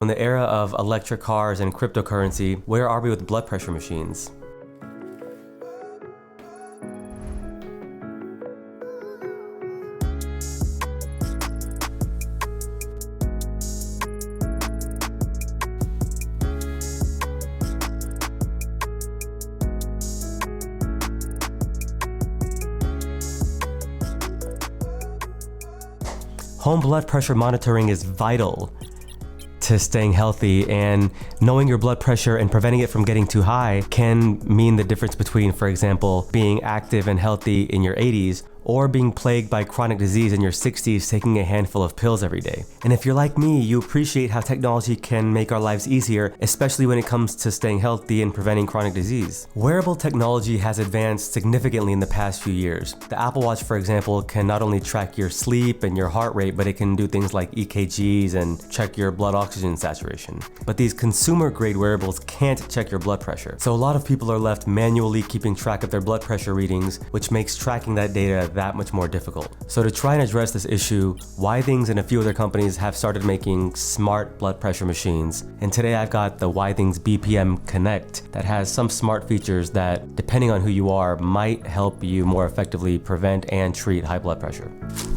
In the era of electric cars and cryptocurrency, where are we with blood pressure machines? Home blood pressure monitoring is vital to staying healthy, and knowing your blood pressure and preventing it from getting too high can mean the difference between, for example, being active and healthy in your 80s or being plagued by chronic disease in your 60s taking a handful of pills every day. And if you're like me, you appreciate how technology can make our lives easier, especially when it comes to staying healthy and preventing chronic disease. Wearable technology has advanced significantly in the past few years. The Apple Watch, for example, can not only track your sleep and your heart rate, but it can do things like EKGs and check your blood oxygen saturation. But these consumer-grade wearables can't check your blood pressure. So a lot of people are left manually keeping track of their blood pressure readings, which makes tracking that data that much more difficult. So to try and address this issue, Withings and a few other companies have started making smart blood pressure machines. And today I've got the Withings BPM Connect that has some smart features that, depending on who you are, might help you more effectively prevent and treat high blood pressure,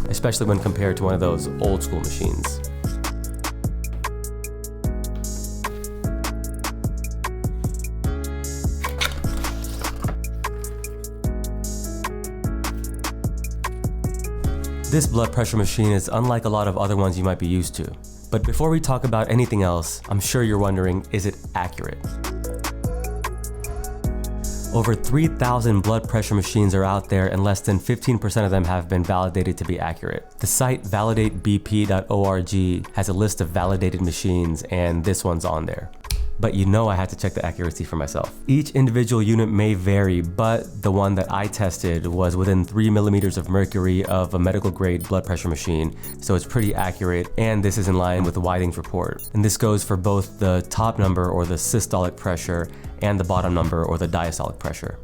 especially when compared to one of those old school machines. This blood pressure machine is unlike a lot of other ones you might be used to. But before we talk about anything else, I'm sure you're wondering, is it accurate? Over 3,000 blood pressure machines are out there, and less than 15% of them have been validated to be accurate. The site validatebp.org has a list of validated machines, and this one's on there. But you know I had to check the accuracy for myself. Each individual unit may vary, but the one that I tested was within 3 millimeters of mercury of a medical grade blood pressure machine, so it's pretty accurate, and this is in line with the Withings report. And this goes for both the top number, or the systolic pressure, and the bottom number, or the diastolic pressure.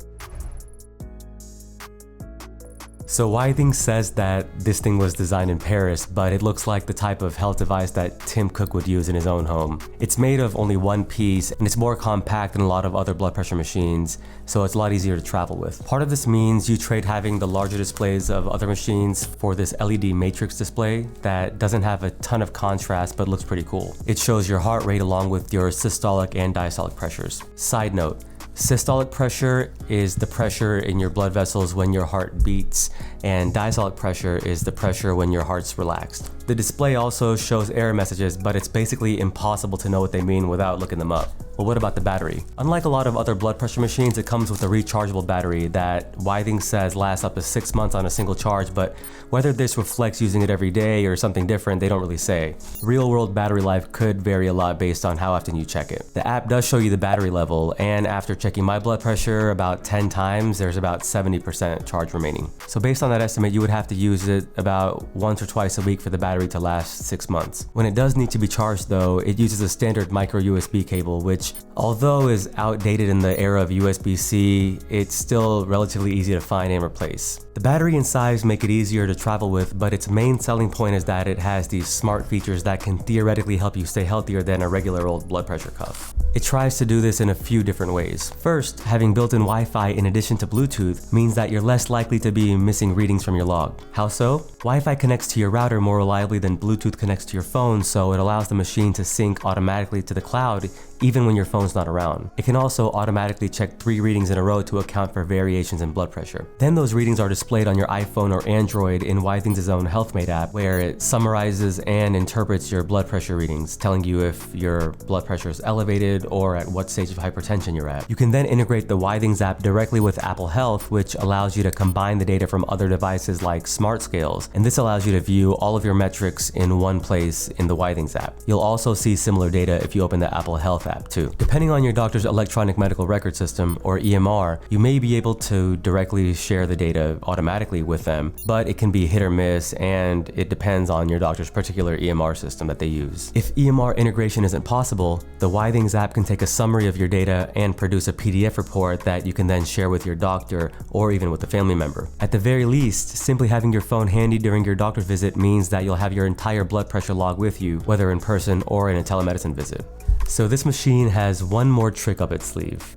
So Withings says that this thing was designed in Paris, but it looks like the type of health device that Tim Cook would use in his own home. It's made of only one piece, and it's more compact than a lot of other blood pressure machines, so it's a lot easier to travel with. Part of this means you trade having the larger displays of other machines for this LED matrix display that doesn't have a ton of contrast but looks pretty cool. It shows your heart rate along with your systolic and diastolic pressures. Side note, systolic pressure is the pressure in your blood vessels when your heart beats, and diastolic pressure is the pressure when your heart's relaxed. The display also shows error messages, but it's basically impossible to know what they mean without looking them up. Well, what about the battery? Unlike a lot of other blood pressure machines, it comes with a rechargeable battery that Withings says lasts up to 6 months on a single charge, but whether this reflects using it every day or something different, they don't really say. Real-world battery life could vary a lot based on how often you check it. The app does show you the battery level, and after checking my blood pressure about 10 times, there's about 70% charge remaining. So based on that estimate, you would have to use it about once or twice a week for the battery to last 6 months. When it does need to be charged though, it uses a standard micro USB cable, which although is outdated in the era of USB-C, it's still relatively easy to find and replace. The battery and size make it easier to travel with, but its main selling point is that it has these smart features that can theoretically help you stay healthier than a regular old blood pressure cuff. It tries to do this in a few different ways. First, having built-in Wi-Fi in addition to Bluetooth means that you're less likely to be missing readings from your log. How so? Wi-Fi connects to your router more reliably than Bluetooth connects to your phone, so it allows the machine to sync automatically to the cloud even when your phone's not around. It can also automatically check 3 readings in a row to account for variations in blood pressure. Then those readings are displayed on your iPhone or Android in Withings' own HealthMate app, where it summarizes and interprets your blood pressure readings, telling you if your blood pressure is elevated or at what stage of hypertension you're at. You can then integrate the Withings app directly with Apple Health, which allows you to combine the data from other devices like smart scales, and this allows you to view all of your metrics in one place in the Withings app. You'll also see similar data if you open the Apple Health app too. Depending on your doctor's electronic medical record system, or EMR, you may be able to directly share the data automatically with them, but it can be hit or miss, and it depends on your doctor's particular EMR system that they use. If EMR integration isn't possible, the Withings app can take a summary of your data and produce a PDF report that you can then share with your doctor or even with a family member. At the very least, simply having your phone handy during your doctor's visit means that you'll have your entire blood pressure log with you, whether in person or in a telemedicine visit. So this machine has one more trick up its sleeve.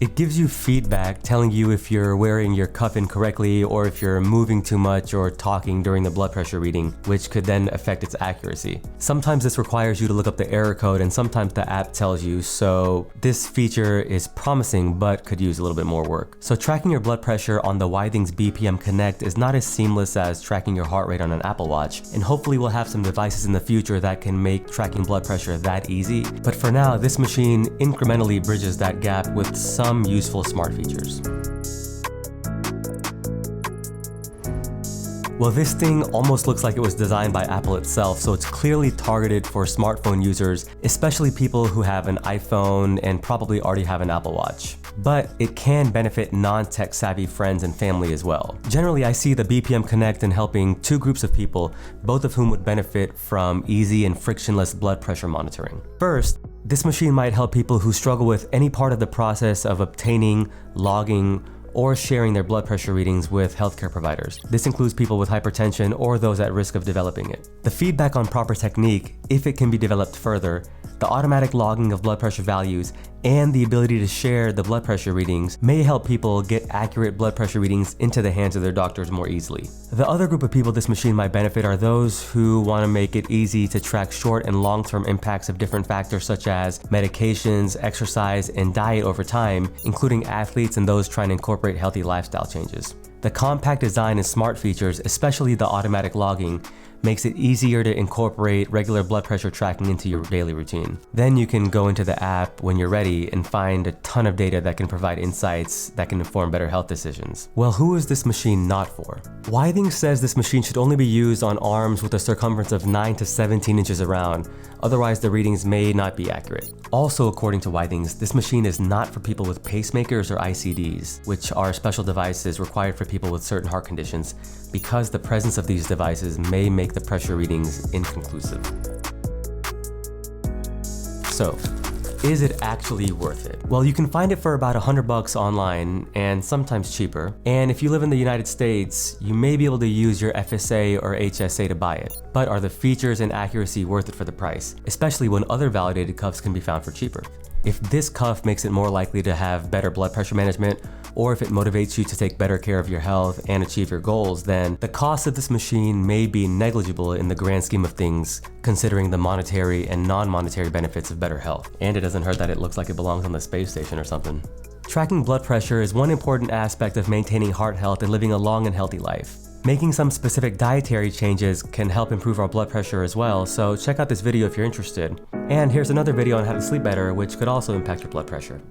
It gives you feedback telling you if you're wearing your cuff incorrectly or if you're moving too much or talking during the blood pressure reading, which could then affect its accuracy. Sometimes this requires you to look up the error code and sometimes the app tells you, so this feature is promising but could use a little bit more work. So tracking your blood pressure on the Withings BPM Connect is not as seamless as tracking your heart rate on an Apple Watch, and hopefully we'll have some devices in the future that can make tracking blood pressure that easy. But for now, this machine incrementally bridges that gap with some useful smart features. Well, this thing almost looks like it was designed by Apple itself, so it's clearly targeted for smartphone users, especially people who have an iPhone and probably already have an Apple Watch. But it can benefit non-tech savvy friends and family as well. Generally, I see the BPM Connect in helping two groups of people, both of whom would benefit from easy and frictionless blood pressure monitoring. First, this machine might help people who struggle with any part of the process of obtaining, logging, or sharing their blood pressure readings with healthcare providers. This includes people with hypertension or those at risk of developing it. The feedback on proper technique, if it can be developed further, the automatic logging of blood pressure values, and the ability to share the blood pressure readings may help people get accurate blood pressure readings into the hands of their doctors more easily. The other group of people this machine might benefit are those who want to make it easy to track short and long-term impacts of different factors such as medications, exercise, and diet over time, including athletes and those trying to incorporate healthy lifestyle changes. The compact design and smart features, especially the automatic logging, makes it easier to incorporate regular blood pressure tracking into your daily routine. Then you can go into the app when you're ready and find a ton of data that can provide insights that can inform better health decisions. Well, who is this machine not for? Withings says this machine should only be used on arms with a circumference of 9 to 17 inches around, otherwise the readings may not be accurate. Also, according to Withings, this machine is not for people with pacemakers or ICDs, which are special devices required for people with certain heart conditions, because the presence of these devices may make the pressure readings inconclusive. So, is it actually worth it? Well, you can find it for about $100 online and sometimes cheaper. And if you live in the United States, you may be able to use your FSA or HSA to buy it. But are the features and accuracy worth it for the price? Especially when other validated cuffs can be found for cheaper. If this cuff makes it more likely to have better blood pressure management, or if it motivates you to take better care of your health and achieve your goals, then the cost of this machine may be negligible in the grand scheme of things, considering the monetary and non-monetary benefits of better health. And it doesn't hurt that it looks like it belongs on the space station or something. Tracking blood pressure is one important aspect of maintaining heart health and living a long and healthy life. Making some specific dietary changes can help improve our blood pressure as well, so check out this video if you're interested. And here's another video on how to sleep better, which could also impact your blood pressure.